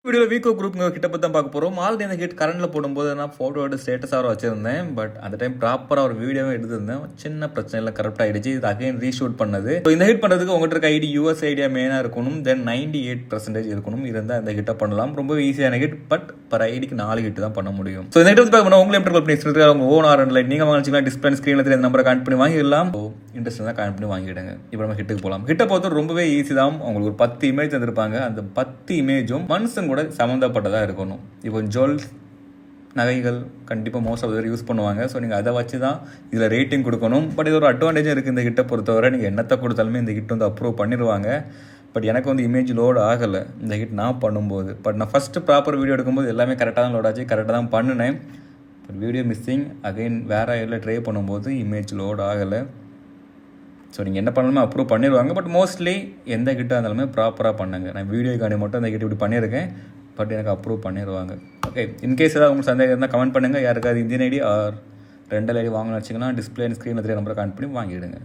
Video வீக்கோ group கிட்ட பற்றி தான் பார்க்க போகிறோம். ஆல்ரெடி அந்த ஹிட் கரண்டில் போடும்போது நான் ஃபோட்டோட ஸ்டேட்டஸாக வச்சிருந்தேன். பட் அந்த டைம் ப்ராப்பராக ஒரு வீடியோவும் எடுத்திருந்தேன். சின்ன பிரச்சனையில் கரெக்ட் ஆகிடுச்சு. இது அகைன் ரீஷூட் பண்ணது. ஸோ இந்த ஹிட் பண்ணுறதுக்கு உங்கள்கிட்ட இருக்க ஐடி யூஎஸ் ஐடியா மெயினாக இருக்கணும். தென் 98% இருக்கணும். இருந்தால் அந்த ஹிட்டை பண்ணலாம். ரொம்ப ஈஸியான ஹிட். பட் பர் ஐடிக்கு 4 ஹிட் தான் பண்ண முடியும். ஸோ இந்த ஹிட் வந்து பார்க்கணும். உங்களை எப்படி பண்ணி சொல்லிட்டு அவங்க ஓன் ஆர்என்ல நீங்கள் வாங்கிச்சிக்கலாம். டிஸ்பிளே ஸ்க்ரீனில் தெரியாத நம்பரை கனெக்ட் பண்ணி வாங்கிடலாம். இன்ட்ரெஸ்ட் தான் கனெக்ட் பண்ணி வாங்கிடுங்க. இப்போ நம்ம ஹிட்டுக்கு போகலாம். ஹிட்டை பொறுத்த ரொம்பவே ஈஸி தான். உங்களுக்கு ஒரு 10 இமேஜ் தந்திருப்பாங்க. அந்த 10 இமேஜும் மனுஷன் கூட சம்மந்தப்பட்டதாக இருக்கணும். இப்போ ஜுவல்ஸ் நகைகள் கண்டிப்பாக மோஸ்ட் ஆஃப் யூஸ் பண்ணுவாங்க. ஸோ நீங்கள் அதை வச்சு தான் இதில் ரேட்டிங் கொடுக்கணும். பட் இது ஒரு அட்வான்டேஜும் இருக்குது. இந்த ஹிட்டை பொறுத்தவரை நீங்கள் என்னத்தை கொடுத்தாலுமே இந்த ஹிட் வந்து அப்ரூவ் பண்ணிடுவாங்க. பட் எனக்கு வந்து இமேஜ் லோடு ஆகலை இந்த ஹிட் நான் பண்ணும்போது. பட் நான் ஃபஸ்ட்டு ப்ராப்பர் வீடியோ எடுக்கும்போது எல்லாமே கரெக்டாக தான் லோட் ஆச்சு, கரெக்டாக தான் பண்ணினேன். பட் வீடியோ மிஸ்ஸிங் அகைன் வேறு இதில் ட்ரை பண்ணும்போது இமேஜ் லோடு ஆகலை. ஸோ நீங்கள் என்ன பண்ணணுமோ அப்ரூவ் பண்ணிடுவாங்க. பட் மோஸ்ட்லி எந்த கிட்டாக இருந்தாலுமே ப்ராப்பராக பண்ணுங்க. நான் வீடியோக்காண்டி மட்டும் அந்த கிட்ட இப்படி பண்ணியிருக்கேன். பட் எனக்கு அப்ரூவ் பண்ணிடுவாங்க. ஓகே, இன்கேஸ் ஏதாவது உங்களுக்கு சந்தேகம் இருந்தால் கமெண்ட் பண்ணுங்கள். யாருக்காவது Indian ID or rental ID வாங்கணும்னு வச்சிங்கன்னா டிஸ்பிளே ஸ்க்ரீனில் 3 நம்பரை கனெக்ட் பண்ணி வாங்கிவிடுங்க.